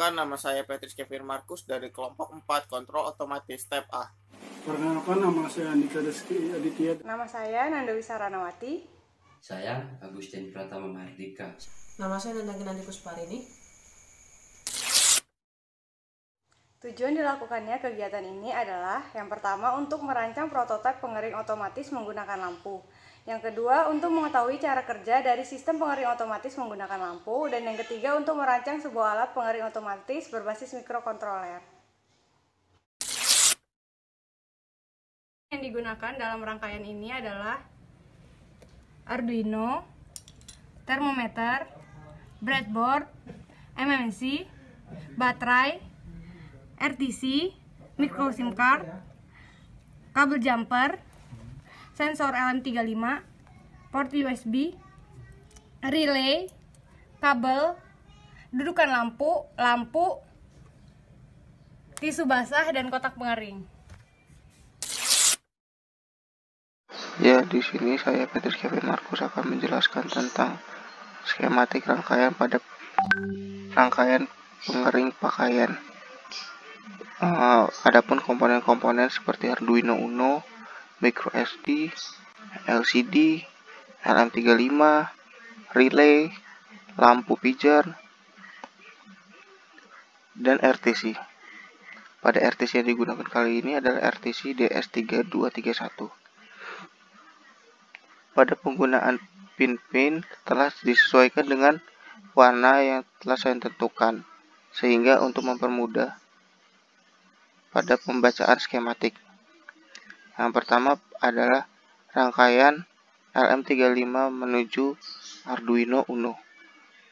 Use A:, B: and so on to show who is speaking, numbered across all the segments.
A: Perkenalkan, nama saya Patrice Kevin Markus dari kelompok 4 Kontrol Otomatis Tab A.
B: Perkenalkan, nama saya Andika Rizky Aditya.
C: Nama saya Nanda Wisaranawati.
D: Saya Agustin Pratama Mahardika.
E: Nama saya Nanda Ginanti Kusparini.
C: Tujuan dilakukannya kegiatan ini adalah yang pertama untuk merancang prototipe pengering otomatis menggunakan lampu. Yang kedua untuk mengetahui cara kerja dari sistem pengering otomatis menggunakan lampu. Dan yang ketiga untuk merancang sebuah alat pengering otomatis berbasis mikrokontroler. Yang digunakan dalam rangkaian ini adalah Arduino, termometer, breadboard, MMC, baterai, RTC, micro SIM card, kabel jumper, sensor LM35, port USB, relay, kabel, dudukan lampu, tisu basah, dan kotak pengering.
F: Ya, di sini saya Patrice Kevin Markus akan menjelaskan tentang skematik rangkaian pengering pakaian. Adapun komponen-komponen seperti Arduino Uno, microSD, LCD, LM35, relay, lampu pijar, dan RTC. Pada RTC yang digunakan kali ini adalah RTC DS3231. Pada penggunaan pin-pin telah disesuaikan dengan warna yang telah saya tentukan, sehingga untuk mempermudah pada pembacaan skematik. Yang pertama adalah rangkaian LM35 menuju Arduino Uno.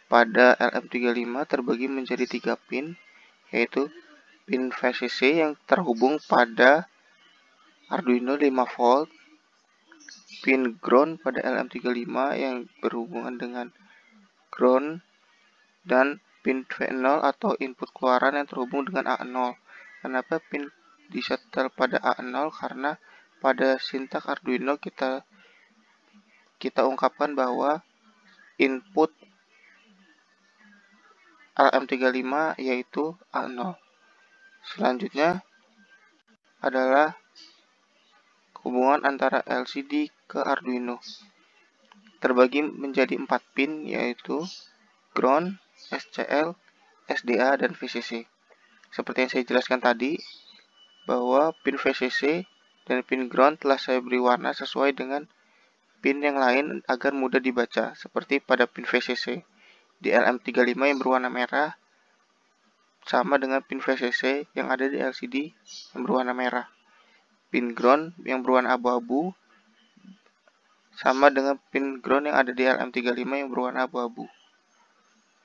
F: Pada LM35 terbagi menjadi 3 pin, yaitu pin VCC yang terhubung pada Arduino 5V, pin ground pada LM35 yang berhubungan dengan ground, dan pin V0 atau input keluaran yang terhubung dengan A0. Kenapa pin disetel pada A0? Karena pada sintak Arduino kita ungkapkan bahwa input LM35 yaitu A0. Selanjutnya adalah hubungan antara LCD ke Arduino. Terbagi menjadi 4 pin, yaitu ground, SCL, SDA, dan VCC. Seperti yang saya jelaskan tadi, bahwa pin VCC dan pin ground telah saya beri warna sesuai dengan pin yang lain agar mudah dibaca. Seperti pada pin VCC di LM35 yang berwarna merah sama dengan pin VCC yang ada di LCD yang berwarna merah. Pin ground yang berwarna abu-abu sama dengan pin ground yang ada di LM35 yang berwarna abu-abu.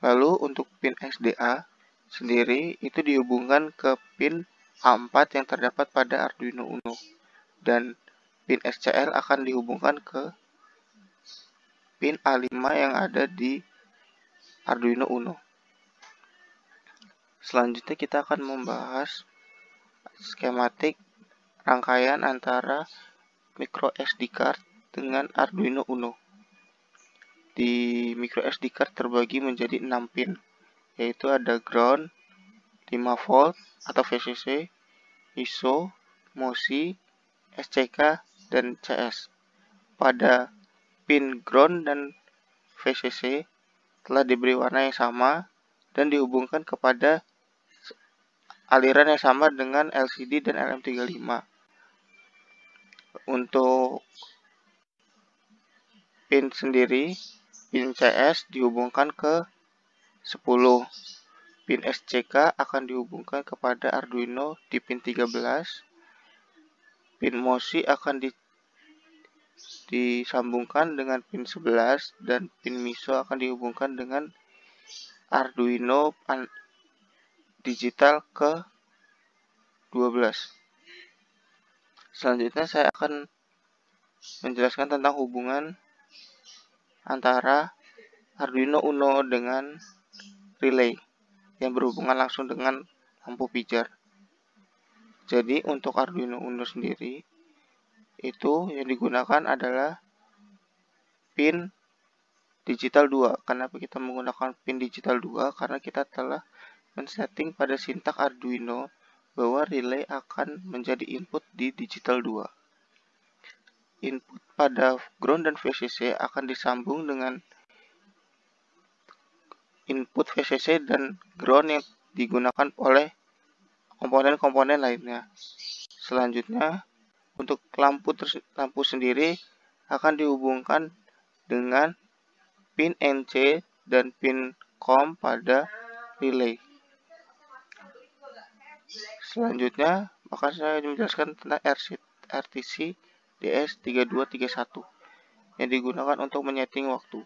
F: Lalu untuk pin SDA sendiri itu dihubungkan ke pin A4 yang terdapat pada Arduino Uno, dan pin SCL akan dihubungkan ke pin A5 yang ada di Arduino Uno. Selanjutnya kita akan membahas skematik rangkaian antara micro SD card dengan Arduino Uno. Di micro SD card terbagi menjadi 6 pin, yaitu ada ground, 5V atau VCC, ISO, MOSI, SCK, dan CS. Pada pin ground dan VCC telah diberi warna yang sama dan dihubungkan kepada aliran yang sama dengan LCD dan LM35. Untuk pin sendiri, pin CS dihubungkan ke 10. Pin SCK akan dihubungkan kepada Arduino di pin 13. Pin MOSI akan disambungkan dengan pin 11 dan pin MISO akan dihubungkan dengan Arduino digital ke 12. Selanjutnya saya akan menjelaskan tentang hubungan antara Arduino Uno dengan relay yang berhubungan langsung dengan lampu pijar. Jadi untuk Arduino Uno sendiri itu yang digunakan adalah pin digital 2. Kenapa kita menggunakan pin digital 2? Karena kita telah men-setting pada sintak Arduino bahwa relay akan menjadi input di digital 2. Input pada ground dan VCC akan disambung dengan input VCC dan ground yang digunakan oleh komponen-komponen lainnya. Selanjutnya, untuk lampu sendiri akan dihubungkan dengan pin NC dan pin COM pada relay. Selanjutnya, maka saya menjelaskan tentang RTC DS3231 yang digunakan untuk menyeting waktu.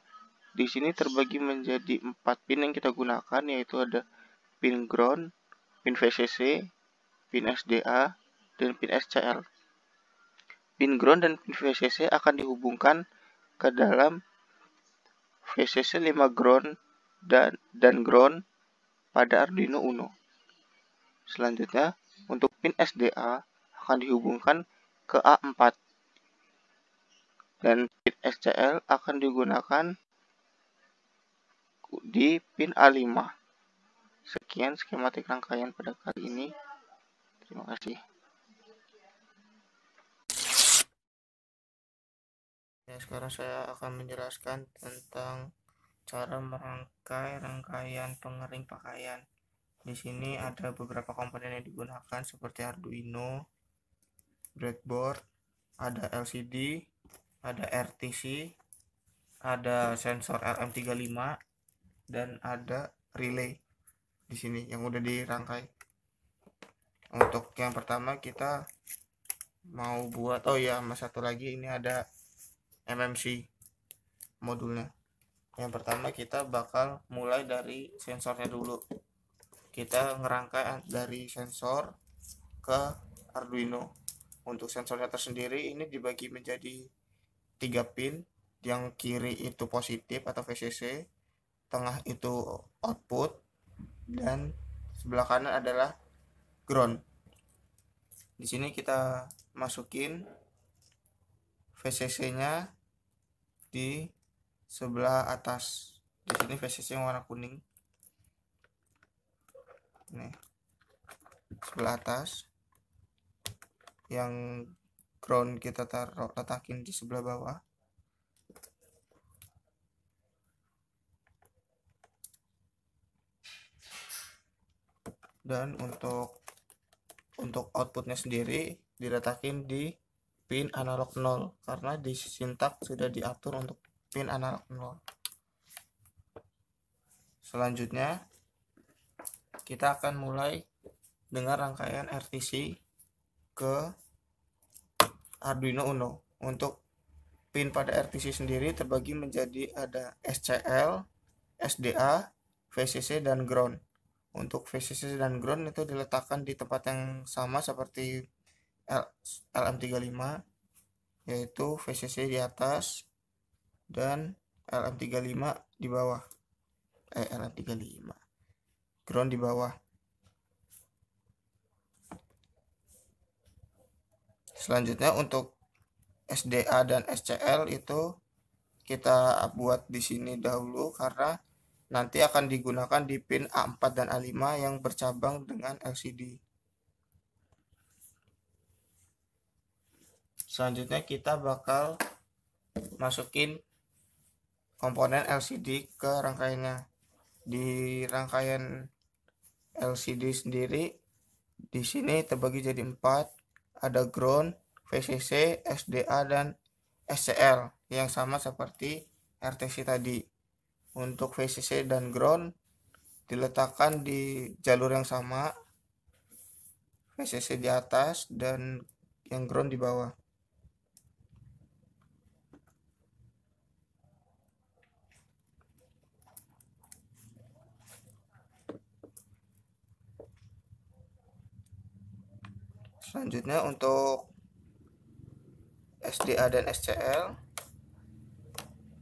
F: Di sini terbagi menjadi 4 pin yang kita gunakan, yaitu ada pin ground, pin VCC, pin SDA, dan pin SCL. Pin ground dan pin VCC akan dihubungkan ke dalam VCC 5 ground dan ground pada Arduino Uno. Selanjutnya, untuk pin SDA akan dihubungkan ke A4 dan pin SCL akan digunakan di pin A5. Sekian skematik rangkaian pada kali ini. Terima kasih.
A: Ya, sekarang saya akan menjelaskan tentang cara merangkai rangkaian pengering pakaian. Di sini ada beberapa komponen yang digunakan seperti Arduino, breadboard, ada LCD, ada RTC, ada sensor LM35, dan ada relay di sini yang udah dirangkai. Untuk yang pertama kita mau buat, satu lagi ini ada MMC modulnya. Yang pertama kita bakal mulai dari sensornya dulu. Kita ngerangkai dari sensor ke Arduino. Untuk sensornya tersendiri ini dibagi menjadi 3 pin. Yang kiri itu positif atau VCC, tengah itu output, dan sebelah kanan adalah ground. Di sini kita masukin VCC-nya di sebelah atas. Di sini VCC yang warna kuning. Nih, sebelah atas. Yang ground kita letakin di sebelah bawah. Dan untuk outputnya sendiri diletakin di pin analog 0 karena di sintak sudah diatur untuk pin analog 0. Selanjutnya kita akan mulai dengan rangkaian RTC ke Arduino Uno. Untuk pin pada RTC sendiri terbagi menjadi ada SCL, SDA, VCC, dan ground. Untuk VCC dan ground itu diletakkan di tempat yang sama seperti LM35, yaitu VCC di atas dan LM35 di bawah. LM35 ground di bawah. Selanjutnya untuk SDA dan SCL itu kita buat di sini dahulu karena nanti akan digunakan di pin A4 dan A5 yang bercabang dengan LCD. Selanjutnya kita bakal masukin komponen LCD ke rangkaiannya. Di rangkaian LCD sendiri di sini terbagi jadi 4, ada ground, VCC, SDA, dan SCL yang sama seperti RTC tadi. Untuk VCC dan ground diletakkan di jalur yang sama, VCC di atas dan yang ground di bawah. Selanjutnya untuk SDA dan SCL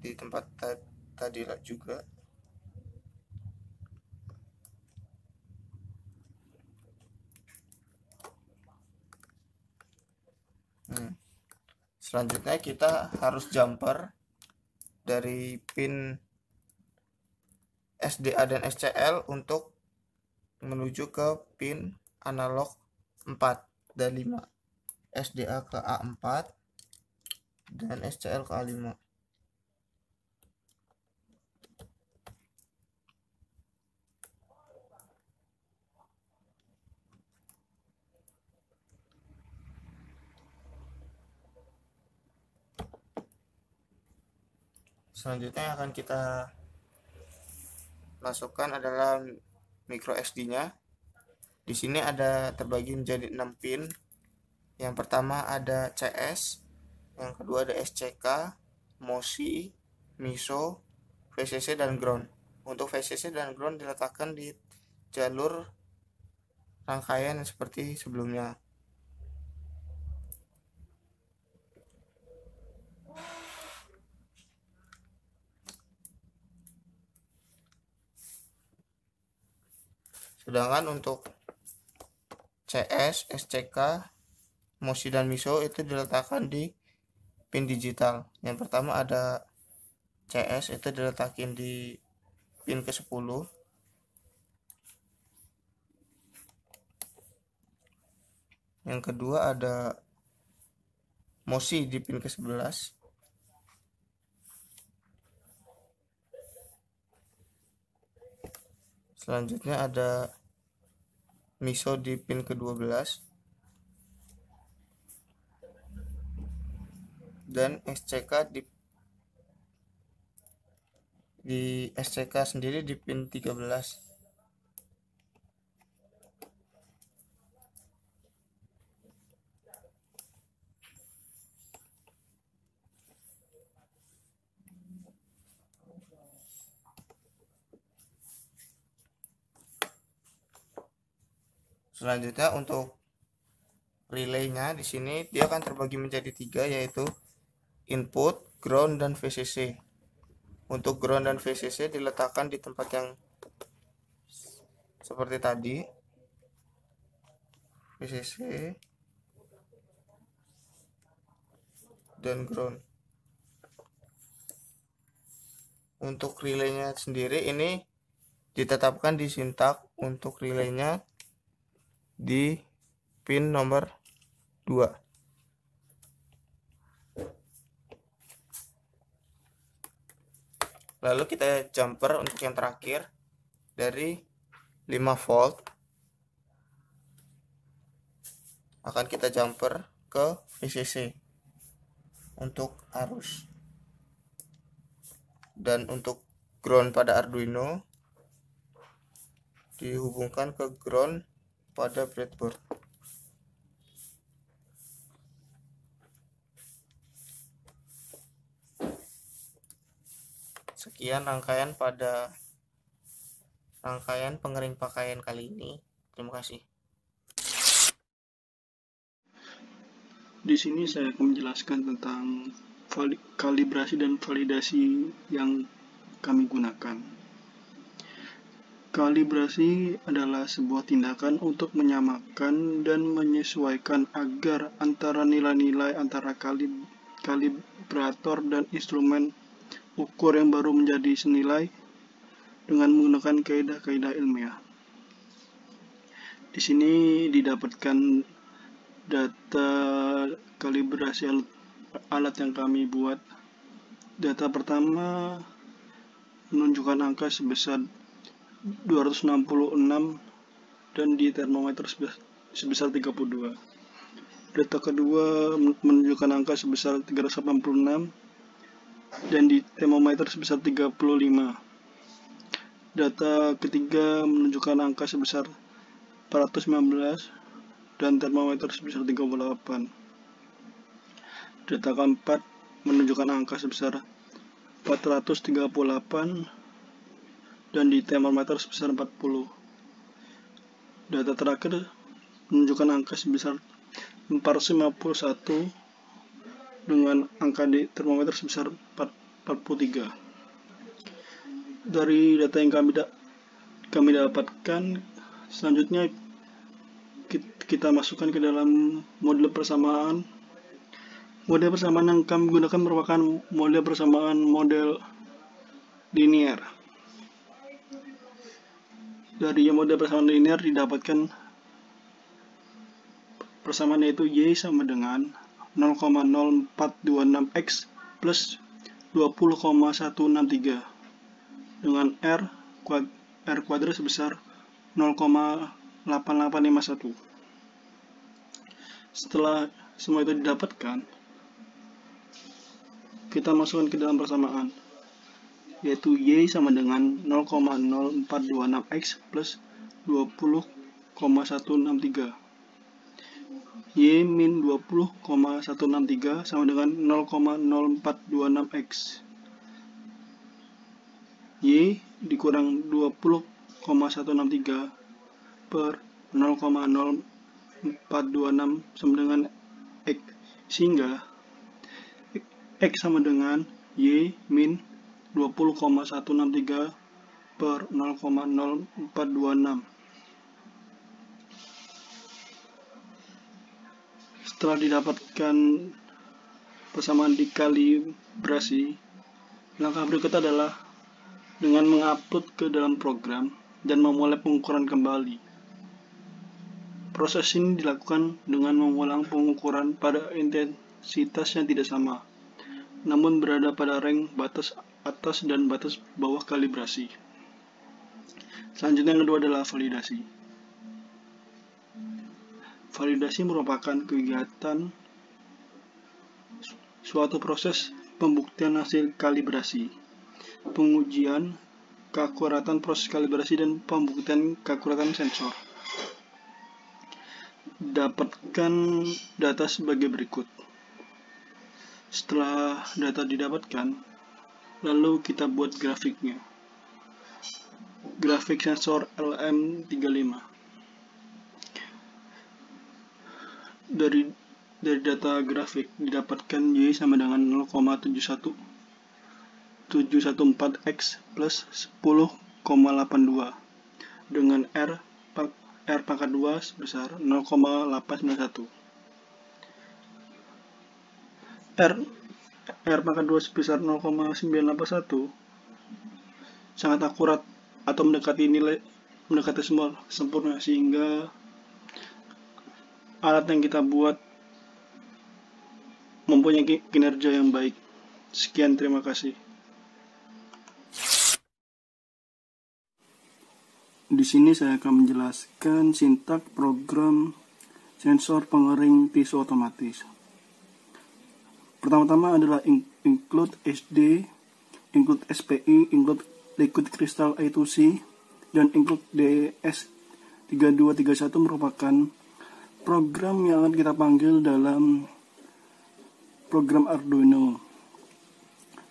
A: di tempat tadi juga. Selanjutnya kita harus jumper dari pin SDA dan SCL untuk menuju ke pin analog 4 dan 5, SDA ke A4 dan SCL ke A5. Selanjutnya yang akan kita masukkan adalah micro SD-nya. Di sini ada terbagi menjadi 6 pin. Yang pertama ada CS, yang kedua ada SCK, MOSI, MISO, VCC dan ground. Untuk VCC dan ground diletakkan di jalur rangkaian seperti sebelumnya. Sedangkan untuk CS, SCK, MOSI dan MISO itu diletakkan di pin digital. Yang pertama ada CS, itu diletakin di pin ke-10. Yang kedua ada MOSI di pin ke-11. Selanjutnya ada MISO di pin ke-12. Dan SCK di SCK sendiri di pin 13. Selanjutnya untuk relaynya di sini dia akan terbagi menjadi 3, yaitu input, ground, dan VCC. Untuk ground dan VCC diletakkan di tempat yang seperti tadi. VCC dan ground. Untuk relaynya sendiri ini ditetapkan di sintak untuk relaynya di pin nomor 2. Lalu kita jumper untuk yang terakhir dari 5 volt akan kita jumper ke VCC untuk arus. Dan untuk ground pada Arduino dihubungkan ke ground pada breadboard. Sekian rangkaian pengering pakaian kali ini. Terima kasih.
B: Di sini saya akan menjelaskan tentang kalibrasi dan validasi yang kami gunakan. Kalibrasi adalah sebuah tindakan untuk menyamakan dan menyesuaikan agar antara nilai-nilai antara kalibrator dan instrumen ukur yang baru menjadi senilai dengan menggunakan kaidah-kaidah ilmiah. Di sini didapatkan data kalibrasi alat yang kami buat. Data pertama menunjukkan angka sebesar 266 dan di termometer sebesar 32. Data kedua menunjukkan angka sebesar 386 dan di termometer sebesar 35. Data ketiga menunjukkan angka sebesar 419 dan termometer sebesar 38. Data keempat menunjukkan angka sebesar 438 dan di termometer sebesar 40. Data terakhir menunjukkan angka sebesar 451 dengan angka di termometer sebesar 43. Dari data yang kami dapatkan, selanjutnya kita masukkan ke dalam model persamaan. Model persamaan yang kami gunakan merupakan model persamaan model linear. Dari model persamaan linear didapatkan persamaan yaitu Y sama dengan 0,0426X plus 20,163 dengan R kuadrat sebesar 0,8851. Setelah semua itu didapatkan, kita masukkan ke dalam persamaan, yaitu Y sama dengan 0,0426X plus 20,163. Y min 20,163 sama dengan 0,0426X. Y dikurang 20,163 per 0,0426 sama dengan X, sehingga X sama dengan Y min 20,163 per 0,0426. Setelah didapatkan persamaan dikalibrasi, langkah berikut adalah dengan mengupload ke dalam program dan memulai pengukuran kembali. Proses ini dilakukan dengan mengulang pengukuran pada intensitas yang tidak sama, namun berada pada range batas atas dan batas bawah kalibrasi. Selanjutnya yang kedua adalah validasi. Validasi merupakan kegiatan suatu proses pembuktian hasil kalibrasi, pengujian keakuratan proses kalibrasi, dan pembuktian keakuratan sensor. Dapatkan data sebagai berikut. Setelah data didapatkan, lalu kita buat grafiknya. Grafik sensor LM35. Dari data grafik didapatkan Y sama dengan 0,714X plus 10,82 dengan R pangkat 2 sebesar 0,891. R pangkat 2 sebesar 0,981 sangat akurat atau mendekati sempurna, sehingga alat yang kita buat mempunyai kinerja yang baik. Sekian, terima kasih. Di sini saya akan menjelaskan sintak program sensor pengering tisu otomatis. Pertama-tama adalah include SD, include SPI, include liquid crystal I2C, dan include DS3231 merupakan program yang akan kita panggil dalam program Arduino.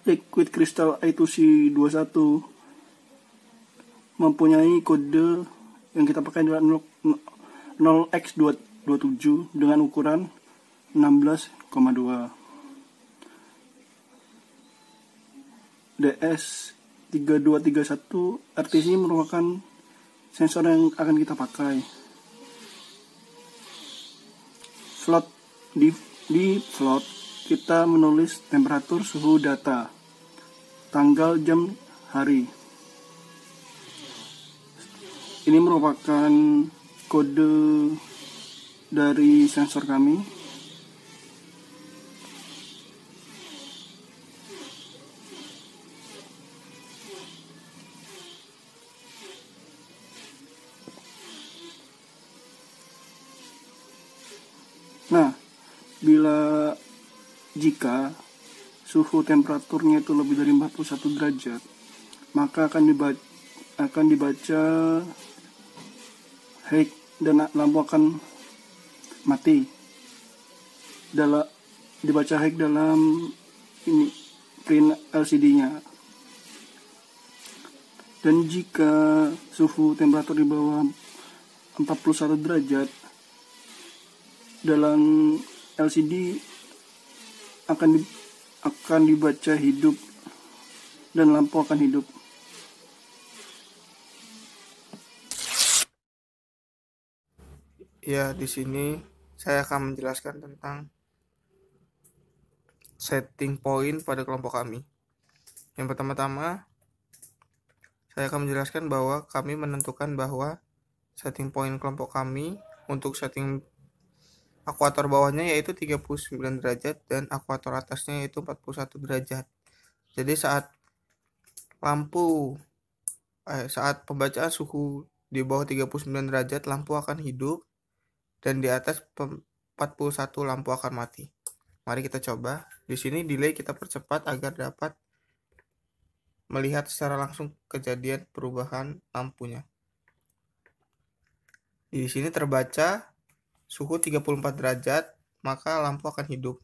B: Liquid Crystal I2C 21 mempunyai kode yang kita pakai adalah 0x27 dengan ukuran 16,2. DS3231 RTC merupakan sensor yang akan kita pakai. Di float kita menulis temperatur, suhu, data, tanggal, jam, hari. Ini merupakan kode dari sensor kami. Nah, jika suhu temperaturnya itu lebih dari 41 derajat, maka akan dibaca high dan lampu akan mati. Dibaca high dalam print LCD-nya. Dan jika suhu temperatur di bawah 41 derajat, dalam LCD akan dibaca hidup dan lampu akan hidup.
A: Ya, di sini saya akan menjelaskan tentang setting point pada kelompok kami. Yang pertama-tama, saya akan menjelaskan bahwa kami menentukan bahwa setting point kelompok kami untuk setting akuator bawahnya yaitu 39 derajat dan akuator atasnya yaitu 41 derajat. Jadi saat pembacaan suhu di bawah 39 derajat lampu akan hidup dan di atas 41 lampu akan mati. Mari kita coba. Di sini delay kita percepat agar dapat melihat secara langsung kejadian perubahan lampunya. Di sini terbaca suhu 34 derajat, maka lampu akan hidup.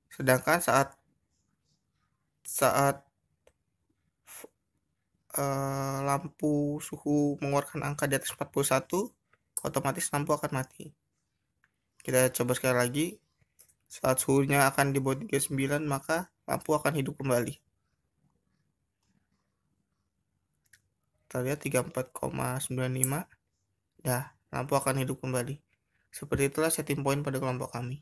A: Sedangkan saat lampu suhu mengeluarkan angka di atas 41, otomatis lampu akan mati. Kita coba sekali lagi. Saat suhunya akan di bawah 39, maka lampu akan hidup kembali. Kita lihat 34,95. Dah, lampu akan hidup kembali. Seperti itulah setting point pada kelompok kami.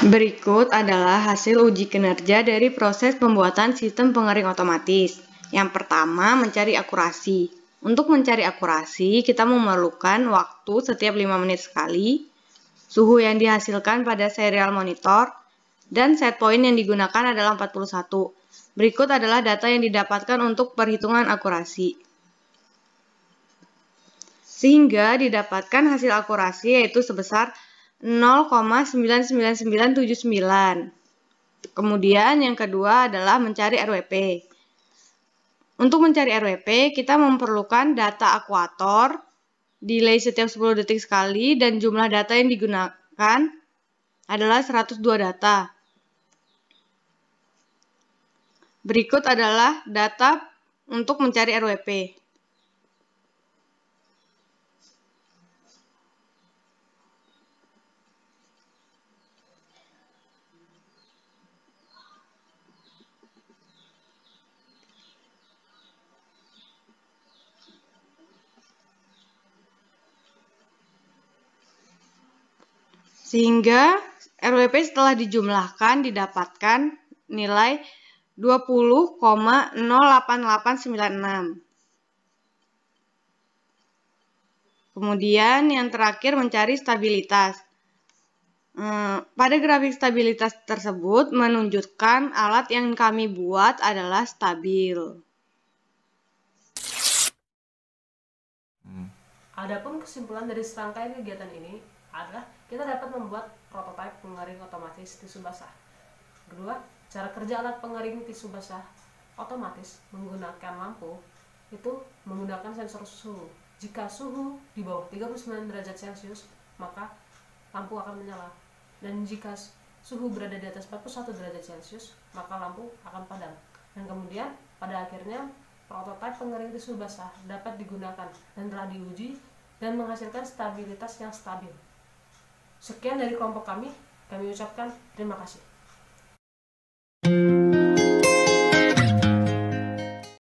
C: Berikut adalah hasil uji kinerja dari proses pembuatan sistem pengering otomatis. Yang pertama, mencari akurasi. Untuk mencari akurasi, kita memerlukan waktu setiap 5 menit sekali, suhu yang dihasilkan pada serial monitor, dan set point yang digunakan adalah 41. Berikut adalah data yang didapatkan untuk perhitungan akurasi. Sehingga didapatkan hasil akurasi yaitu sebesar 0,99979. Kemudian yang kedua adalah mencari RWP. Untuk mencari RWP, kita memerlukan data akuator, delay setiap 10 detik sekali, dan jumlah data yang digunakan adalah 102 data. Berikut adalah data untuk mencari RWP. Sehingga RWP setelah dijumlahkan didapatkan nilai 20,08896. Kemudian yang terakhir mencari stabilitas. Pada grafik stabilitas tersebut menunjukkan alat yang kami buat adalah stabil.
E: Adapun kesimpulan dari serangkaian kegiatan ini adalah kita dapat membuat prototipe pengering otomatis tisu basah. Kedua, cara kerja alat pengering tisu basah otomatis menggunakan lampu itu menggunakan sensor suhu. Jika suhu di bawah 39 derajat Celcius, maka lampu akan menyala. Dan jika suhu berada di atas 41 derajat Celcius, maka lampu akan padam. Dan kemudian pada akhirnya prototipe pengering tisu basah dapat digunakan dan telah diuji dan menghasilkan stabilitas yang stabil. Sekian dari kelompok kami ucapkan terima kasih.